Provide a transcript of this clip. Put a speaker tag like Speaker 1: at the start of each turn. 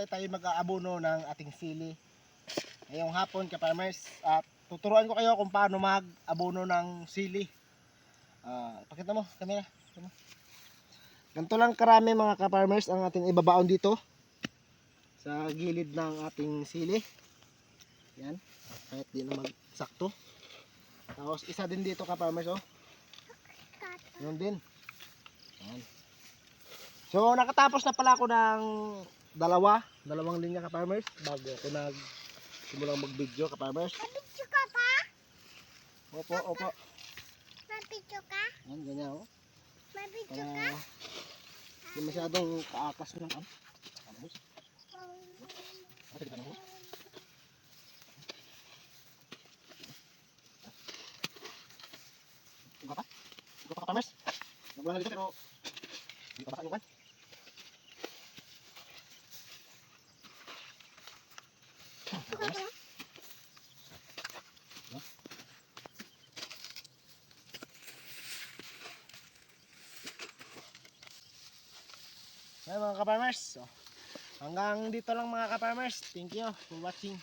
Speaker 1: tayo mag-aabono ng ating sili. Ngayong hapon ka-farmers, at tuturuan ko kayo kung paano mag-abono ng sili. Pakita mo, kamera. Ganito lang karami mga ka-farmers ang ating ibabaon dito sa gilid ng ating sili. Yan, kahit di na magsakto. Tapos isa din dito ka-farmers, oh. Yun din. Yan. So nakatapos na pala ako ng dalawang linya ka-farmers bago ako simulang mag-video ka-farmers.
Speaker 2: Mabidyo ka pa?
Speaker 1: Opo.
Speaker 2: Mabidyo ka?
Speaker 1: Yan, ganyan, oh.
Speaker 2: Mabidyo ka?
Speaker 1: Hindi masyadong kaakas ng hose. Ikaw pa ka-farmers. Nagbulan na dito pero hindi pa yung kan. Ayan mga ka-farmers. So, hanggang dito lang mga ka-farmers. Thank you for watching.